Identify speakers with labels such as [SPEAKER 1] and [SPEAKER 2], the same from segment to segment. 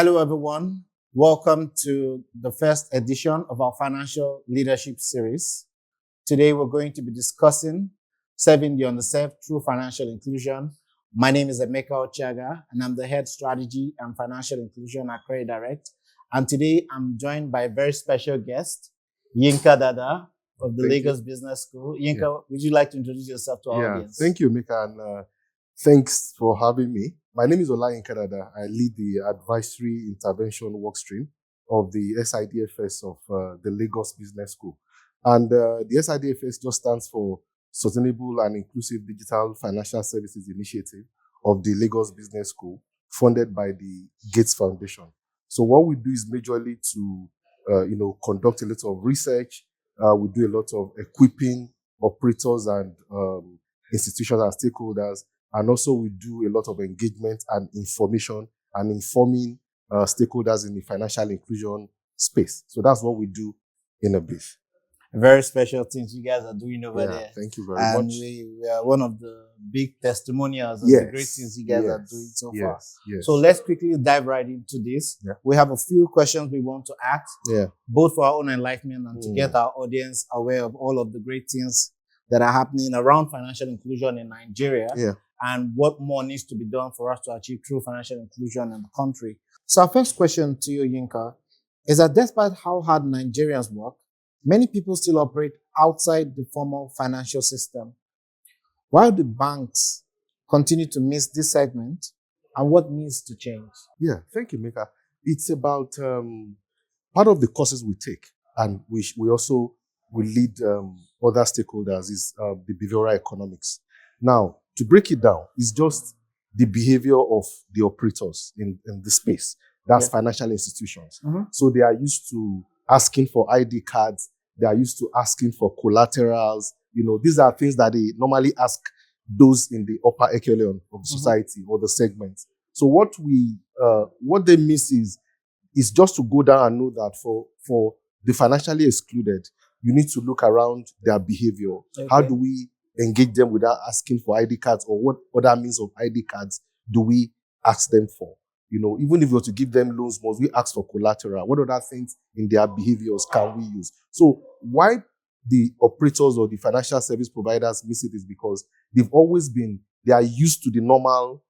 [SPEAKER 1] Hello, everyone. Welcome to the first edition of our financial leadership series. Today, we're going to be discussing serving the underserved through financial inclusion. My name is Emeka Ochiaga, and I'm the head strategy and financial inclusion at Credit Direct. And today, I'm joined by a very special guest, Yinka Dada of the Lagos Business School. Yinka, would you like to introduce yourself to our audience?
[SPEAKER 2] Thank you, Mika, and thanks for having me. My name is Yinka Dada. I lead the advisory intervention workstream of the SIDFS of the Lagos Business School. And the SIDFS just stands for Sustainable and Inclusive Digital Financial Services Initiative of the Lagos Business School, funded by the Gates Foundation. So what we do is majorly to, conduct a lot of research. We do a lot of equipping operators and institutions and stakeholders. And also we do a lot of engagement and information and informing stakeholders in the financial inclusion space. So that's what we do in a brief.
[SPEAKER 1] Very special things you guys are doing over there.
[SPEAKER 2] Thank you very much.
[SPEAKER 1] We are one of the big testimonials of the great things you guys are doing so far.
[SPEAKER 2] Yes.
[SPEAKER 1] So let's quickly dive right into this.
[SPEAKER 2] Yeah.
[SPEAKER 1] We have a few questions we want to ask, both for our own enlightenment and to get our audience aware of all of the great things that are happening around financial inclusion in Nigeria and what more needs to be done for us to achieve true financial inclusion in the country. So our first question to you, Yinka, is that despite how hard Nigerians work, many people still operate outside the formal financial system. Why do banks continue to miss this segment, and what needs to change?
[SPEAKER 2] Yeah, thank you, Mika. It's about part of the courses we take, and we also lead other stakeholders is the behavioral economics. Now, to break it down, it's just the behavior of the operators in this space. That's financial institutions. So they are used to asking for ID cards. They are used to asking for collaterals. These are things that they normally ask those in the upper echelon of the society or the segment. So what they miss is just to go down and know that for the financially excluded, you need to look around their behavior. Okay. How do we engage them without asking for ID cards, or what other means of ID cards do we ask them for? Even if we were to give them loans, must we ask for collateral? What other things in their behaviors can we use? So why the operators or the financial service providers miss it is because they are used to the normal,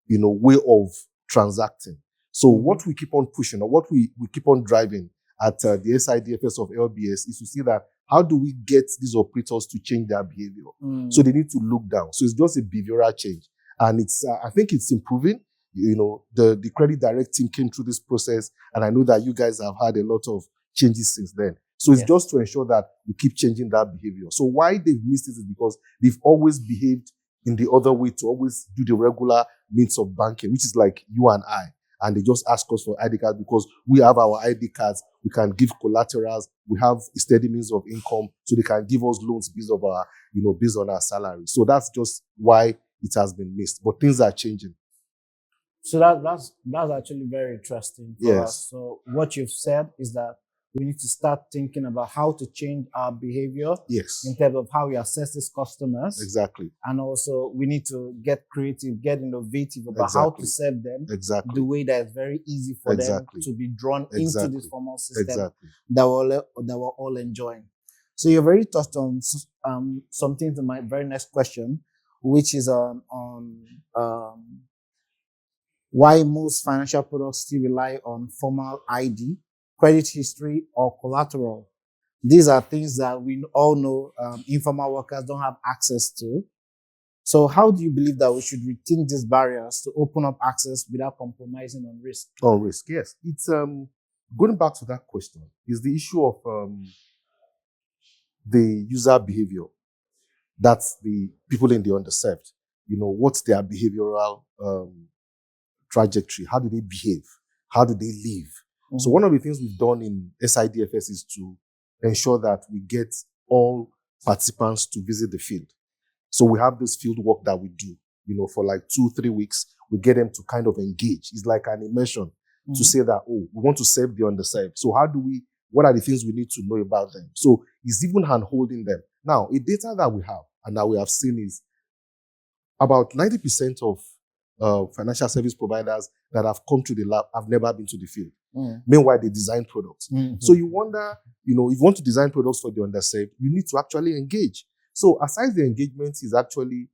[SPEAKER 2] way of transacting. So what we keep on pushing, or what we keep on driving at the SIDFS of LBS is to see that how do we get these operators to change their behavior? So they need to look down. So it's just a behavioral change. And I think it's improving. The Credit Direct team came through this process, and I know that you guys have had a lot of changes since then. So it's just to ensure that we keep changing that behavior. So why they've missed it is because they've always behaved in the other way, to always do the regular means of banking, which is like you and I. And they just ask us for ID cards because we have our ID cards. We can give collaterals. We have a steady means of income, so they can give us loans based on our salary. So that's just why it has been missed. But things are changing.
[SPEAKER 1] So that's actually very interesting for us. So what you've said is that we need to start thinking about how to change our behavior in terms of how we assess these customers.
[SPEAKER 2] Exactly.
[SPEAKER 1] And also we need to get creative, get innovative about how to serve them the way that is very easy for them to be drawn into this formal system that we're all enjoying. So you've already touched on some things in my very next question, which is on why most financial products still rely on formal ID, credit history, or collateral. These are things that we all know informal workers don't have access to. So how do you believe that we should rethink these barriers to open up access without compromising on risk?
[SPEAKER 2] On risk, yes. It's going back to that question, is the issue of the user behavior. That's the people in the underserved. What's their behavioral trajectory? How do they behave? How do they live? So one of the things we've done in SIDFS is to ensure that we get all participants to visit the field. So we have this field work that we do, for like 2-3 weeks. We get them to kind of engage. It's like an immersion to say that, we want to serve the underserved. So what are the things we need to know about them? So it's even hand-holding them. Now, a data that we have and that we have seen is about 90% of financial service providers that have come to the lab have never been to the field. Meanwhile, they design products. So you wonder, if you want to design products for the underserved, you need to actually engage. So aside the engagement is actually,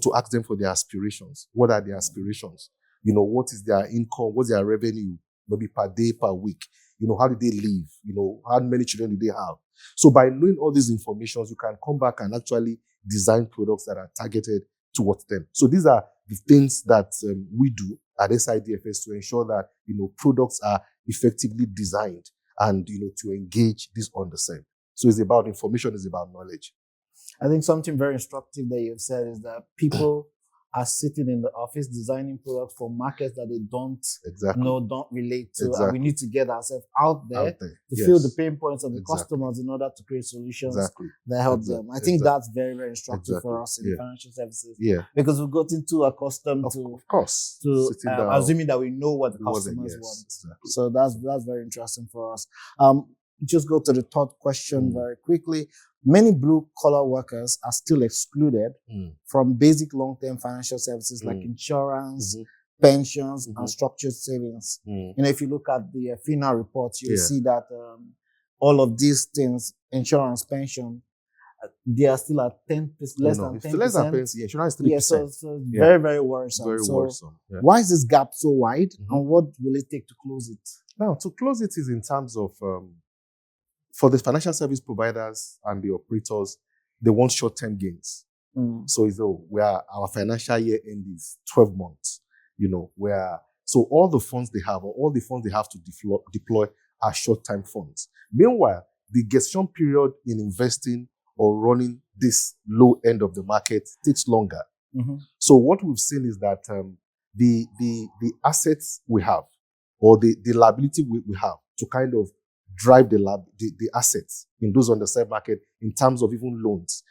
[SPEAKER 2] to ask them for their aspirations. What are their aspirations? What is their income? What's their revenue? Maybe per day, per week. How do they live? How many children do they have? So by knowing all these informations, you can come back and actually design products that are targeted towards them. So these are the things that we do at SIDFS to ensure that, products are effectively designed and, to engage this underserved. So it's about information, it's about knowledge.
[SPEAKER 1] I think something very instructive that you've said is that people are sitting in the office designing products for markets that they don't don't relate to. And we need to get ourselves out there to feel the pain points of the customers in order to create solutions that help them. I think that's very, very instructive for us in financial services. Because we've gotten too accustomed to assuming that we know what the customers want. So that's very interesting for us. Just go to the third question very quickly. Many blue-collar workers are still excluded from basic long-term financial services like insurance, pensions, and structured savings. If you look at the FINA reports, you'll see that all of these things, insurance, pension, they are still at 10%, less than 10%.
[SPEAKER 2] Less than 10%, insurance 3%.
[SPEAKER 1] So it's very, very worrisome.
[SPEAKER 2] Very worrisome.
[SPEAKER 1] Why is this gap so wide, and what will it take to close it?
[SPEAKER 2] Now, to close it is in terms of for the financial service providers and the operators, they want short-term gains. So our financial year end is 12 months, so all the funds they have to deploy are short-term funds. Meanwhile, the gestation period in investing or running this low end of the market takes longer. So what we've seen is that the assets we have, or the liability we have to kind of drive the assets in those underserved market in terms of even loans.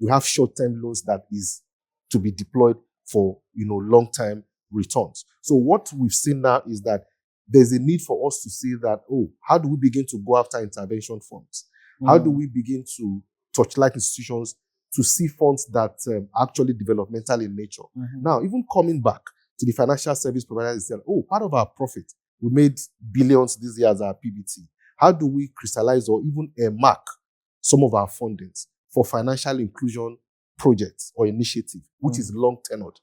[SPEAKER 2] We have short-term loans that is to be deployed for, long-term returns. So what we've seen now is that there's a need for us to see that, how do we begin to go after intervention funds? How do we begin to touchlight institutions to see funds that are actually developmental in nature? Now, even coming back to the financial service providers, they said, part of our profit, we made billions this year as our PBT. How do we crystallize or even earmark some of our fundings for financial inclusion projects or initiative, which is long-tenured?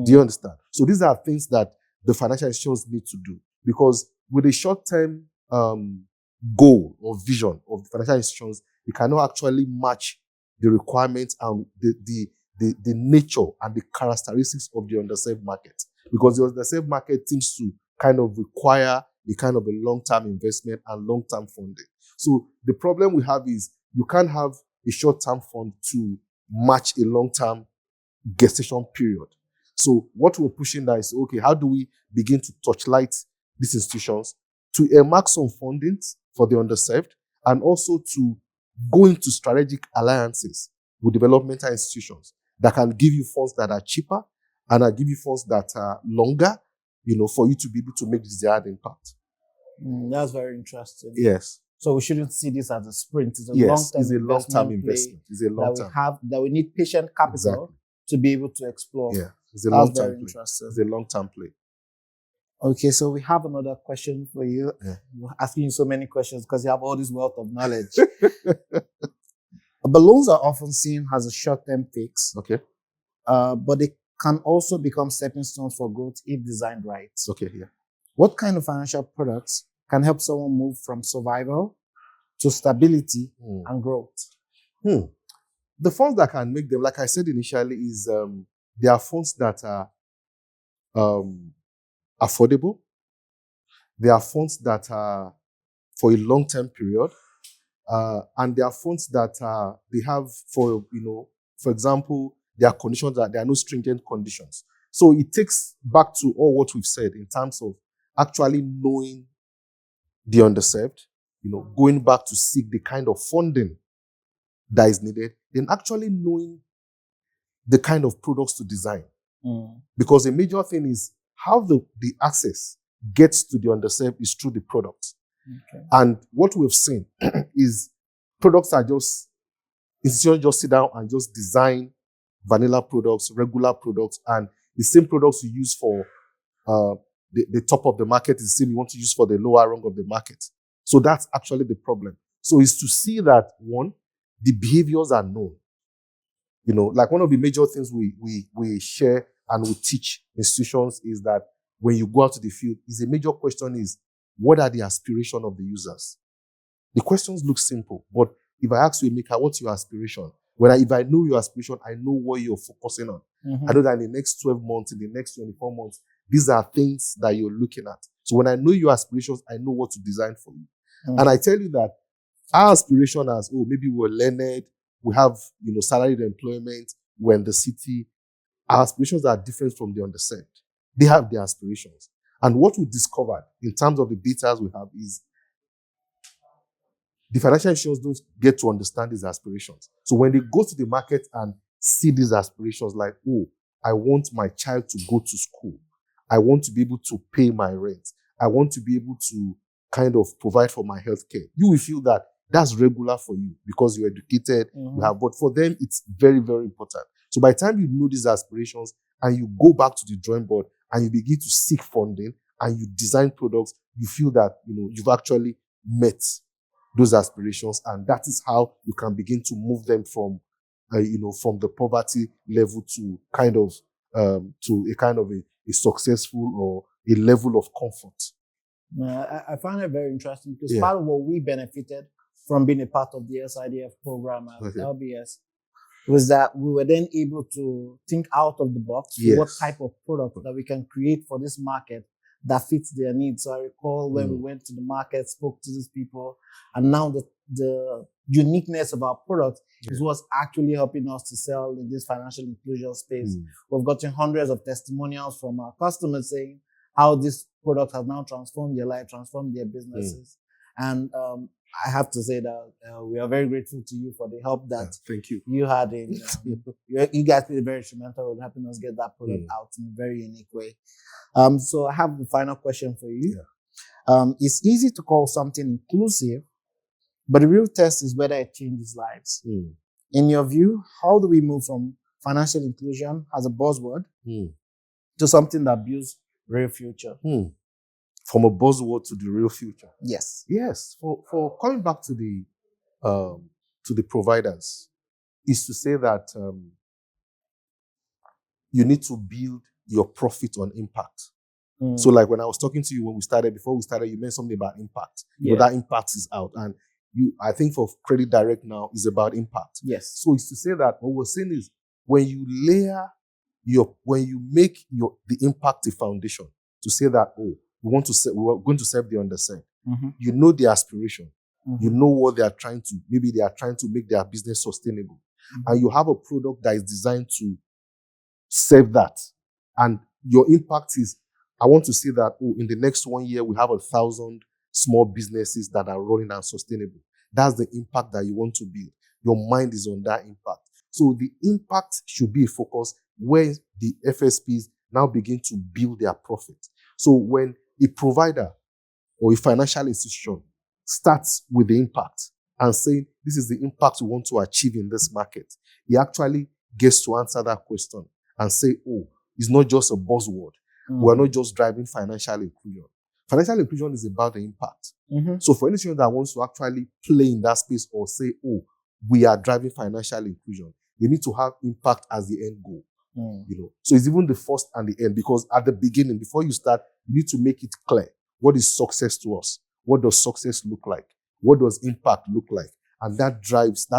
[SPEAKER 2] Do you understand? So these are things that the financial institutions need to do, because with a short-term goal or vision of the financial institutions, you cannot actually match the requirements and the nature and the characteristics of the underserved market, because the underserved market seems to kind of require a kind of a long-term investment and long-term funding. So the problem we have is you can't have a short-term fund to match a long-term gestation period. So what we're pushing now is, how do we begin to touchlight these institutions to earmark some fundings for the underserved, and also to go into strategic alliances with developmental institutions that can give you funds that are cheaper and give you funds that are longer, for you to be able to make the desired impact.
[SPEAKER 1] That's very interesting.
[SPEAKER 2] Yes.
[SPEAKER 1] So we shouldn't see this as a sprint. It's a
[SPEAKER 2] long-term investment. It's a long-term.
[SPEAKER 1] That we need patient capital to be able to explore.
[SPEAKER 2] Yeah. It's a long-term play. It's a long-term play.
[SPEAKER 1] Okay, so we have another question for you. We're asking you so many questions because you have all this wealth of knowledge. But loans are often seen as a short-term fix.
[SPEAKER 2] Okay.
[SPEAKER 1] But they can also become stepping stones for growth if designed right.
[SPEAKER 2] Okay, yeah.
[SPEAKER 1] What kind of financial products can help someone move from survival to stability and growth?
[SPEAKER 2] The funds that can make them, like I said initially, is there are funds that are affordable. There are funds that are for a long-term period. And there are funds that they have for example, there are conditions that there are no stringent conditions. So it takes back to all what we've said in terms of actually knowing the underserved, going back to seek the kind of funding that is needed, then actually knowing the kind of products to design. Because a major thing is how the access gets to the underserved is through the product. Okay. And what we've seen is products are institutions just sit down and just design vanilla products, regular products, and The same products you use for the top of the market is the same you want to use for the lower rung of the market. So that's actually the problem. So it's to see that, one, the behaviors are known. Like one of the major things we share and we teach institutions is that when you go out to the field, a major question is, what are the aspirations of the users? The questions look simple, but if I ask you, Emeka, what's your aspiration? If I know your aspiration, I know what you're focusing on. I know that in the next 12 months, in the next 24 months, these are things that you're looking at. So when I know your aspirations, I know what to design for you. And I tell you that our aspiration as, maybe we're learned, we have, salaried employment, we're in the city. Our aspirations are different from the underserved. They have their aspirations. And what we discovered in terms of the data we have is the financial institutions don't get to understand these aspirations. So when they go to the market and see these aspirations like, I want my child to go to school. I want to be able to pay my rent. I want to be able to kind of provide for my healthcare. You will feel that that's regular for you because you're educated, but for them, it's very, very important. So by the time you know these aspirations and you go back to the drawing board and you begin to seek funding and you design products, you feel that, you've actually met those aspirations, and that is how you can begin to move them from, from the poverty level to kind of a successful or a level of comfort.
[SPEAKER 1] I find it very interesting because part of what we benefited from being a part of the SIDF program at LBS was that we were then able to think out of the box what type of product that we can create for this market that fits their needs. So I recall when we went to the market, spoke to these people, and now the uniqueness of our product is what's actually helping us to sell in this financial inclusion space. We've gotten hundreds of testimonials from our customers saying how this product has now transformed their life, transformed their businesses. And I have to say that we are very grateful to you for the help that
[SPEAKER 2] thank you.
[SPEAKER 1] You had in, you guys played a very instrumental in helping us get that product out in a very unique way. So I have the final question for you. It's easy to call something inclusive, but the real test is whether it changes lives. In your view, how do we move from financial inclusion as a buzzword to something that builds real future?
[SPEAKER 2] From a buzzword to the real future.
[SPEAKER 1] Yes.
[SPEAKER 2] Yes. For coming back to the providers, is to say that you need to build your profit on impact. So like when I was talking to you before we started, you mentioned something about impact. That impact is out. And I think for Credit Direct now is about impact.
[SPEAKER 1] Yes.
[SPEAKER 2] So it's to say that what we're saying is when you make the impact a foundation, to say that, we're going to serve the underserved. You know the aspiration. You know what they are trying to, maybe they are trying to make their business sustainable. And you have a product that is designed to serve that. And your impact is, I want to say that, in the next 1 year, we have 1,000 small businesses that are running and sustainable. That's the impact that you want to build. Your mind is on that impact. So the impact should be a focus where the FSPs now begin to build their profit. So when a provider or a financial institution starts with the impact and saying, this is the impact we want to achieve in this market, he actually gets to answer that question and say, it's not just a buzzword. We're not just driving financial inclusion. Financial inclusion is about the impact. So for any student that wants to actually play in that space or say, we are driving financial inclusion, they need to have impact as the end goal. So it's even the first and the end, because at the beginning, before you start, you need to make it clear. What is success to us? What does success look like? What does impact look like? And that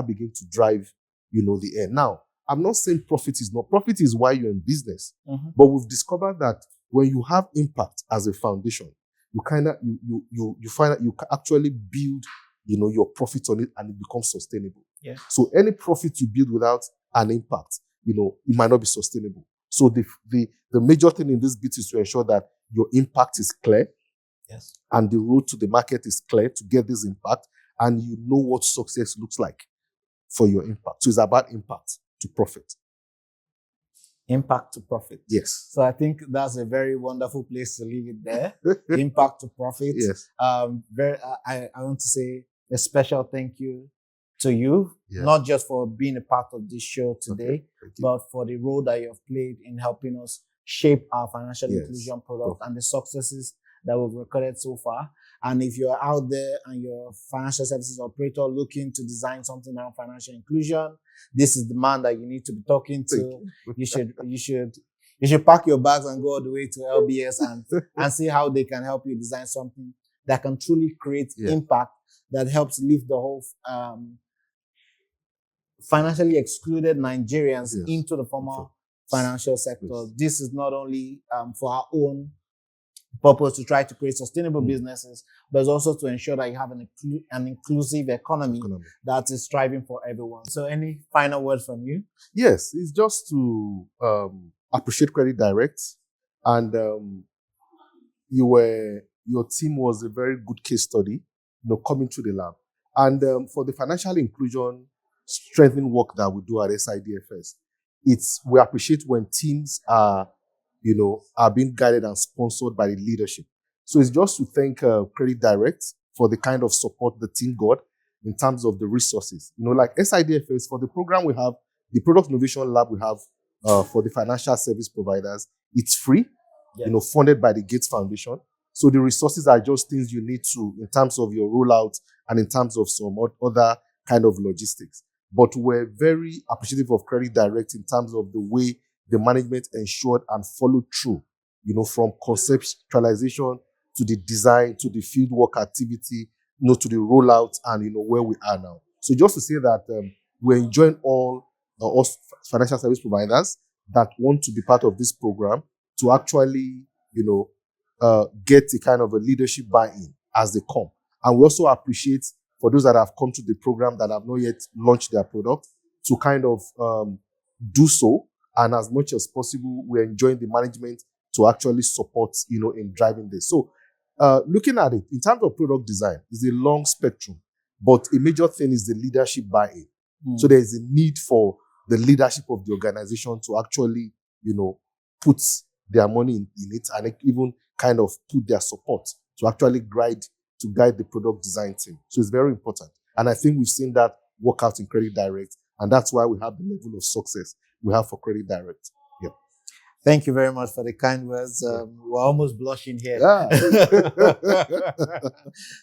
[SPEAKER 2] begins to drive, the end. Now, I'm not saying profit is why you're in business, but we've discovered that when you have impact as a foundation, you find that you can actually build, your profit on it, and it becomes sustainable.
[SPEAKER 1] Yeah.
[SPEAKER 2] So any profit you build without an impact, it might not be sustainable. So the major thing in this bit is to ensure that your impact is clear.
[SPEAKER 1] Yes.
[SPEAKER 2] And the road to the market is clear to get this impact, and you know what success looks like for your impact. So it's about impact to profit.
[SPEAKER 1] Impact to profit.
[SPEAKER 2] Yes.
[SPEAKER 1] So I think that's a very wonderful place to leave it there. Impact to profit.
[SPEAKER 2] Yes.
[SPEAKER 1] I want to say a special thank you to you, not just for being a part of this show today, but for the role that you have played in helping us shape our financial inclusion product and the successes that we've recorded so far. And if you're out there and you're a financial services operator looking to design something around financial inclusion, this is the man that you need to be talking to. You should pack your bags and go all the way to LBS and see how they can help you design something that can truly create impact that helps lift the whole financially excluded Nigerians into the formal financial sector. This is not only for our own purpose to try to create sustainable businesses, but it's also to ensure that you have an inclusive economy that is striving for everyone. So any final words from you?
[SPEAKER 2] Yes, it's just to appreciate Credit Direct, and your team was a very good case study, coming through the lab. And for the financial inclusion strengthening work that we do at SIDFS, we appreciate when teams are being guided and sponsored by the leadership. So it's just to thank Credit Direct for the kind of support the team got in terms of the resources. Like SIDFS, for the program we have, the Product Innovation Lab we have for the financial service providers, it's free, funded by the Gates Foundation. So the resources are just things you need to, in terms of your rollout and in terms of some other kind of logistics. But we're very appreciative of Credit Direct in terms of the way the management ensured and followed through, from conceptualization to the design, to the fieldwork activity, to the rollout and, where we are now. So just to say that we're enjoying all us financial service providers that want to be part of this program to actually, get a kind of a leadership buy-in as they come. And we also appreciate for those that have come to the program that have not yet launched their product to kind of do so. And as much as possible, we're enjoying the management to actually support, in driving this. So looking at it, in terms of product design, it's a long spectrum, but a major thing is the leadership buy-in. So there's a need for the leadership of the organization to actually, put their money in it and even kind of put their support to actually guide the product design team. So it's very important. And I think we've seen that work out in Credit Direct, and that's why we have the level of success we have for Credit Direct. Yeah.
[SPEAKER 1] Thank you very much for the kind words. We're almost blushing here.
[SPEAKER 2] Yeah.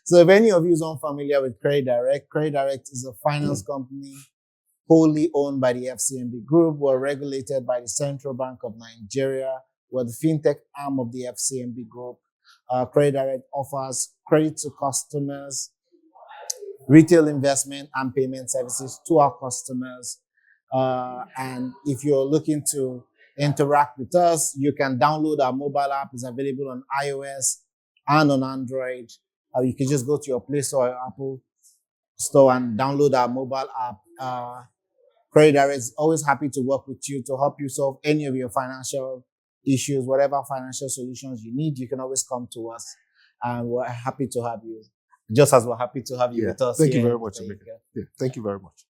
[SPEAKER 1] So if any of you is unfamiliar with Credit Direct is a finance company wholly owned by the FCMB Group. We're regulated by the Central Bank of Nigeria. We're the fintech arm of the FCMB Group. Credit Direct offers credit to customers, retail investment and payment services to our customers. And if you're looking to interact with us, you can download our mobile app. It's available on iOS and on Android. You can just go to your Play Store or Apple Store and download our mobile app. Credit Direct is always happy to work with you to help you solve any of your financial issues, whatever financial solutions you need. You can always come to us, and we're happy to have you. Just as we're happy to have you with us.
[SPEAKER 2] Thank you very much, Emeka. Yeah, thank you very much.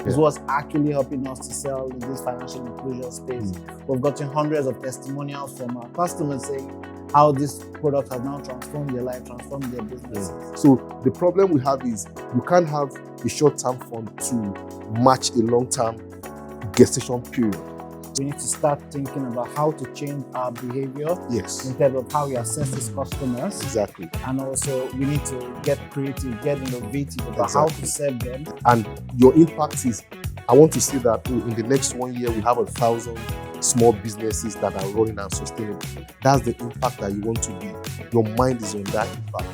[SPEAKER 1] is what's actually helping us to sell in this financial inclusion space. We've gotten hundreds of testimonials from our customers saying how this product has now transformed their life, transformed their businesses.
[SPEAKER 2] So the problem we have is you can't have a short-term fund to match a long-term gestation period.
[SPEAKER 1] We need to start thinking about how to change our behavior in terms of how we assess these customers.
[SPEAKER 2] Exactly.
[SPEAKER 1] And also we need to get creative, get innovative about how to serve them.
[SPEAKER 2] And your impact is, I want to say that in the next 1 year, we have 1,000 small businesses that are running and sustainable. That's the impact that you want to be. Your mind is on that impact.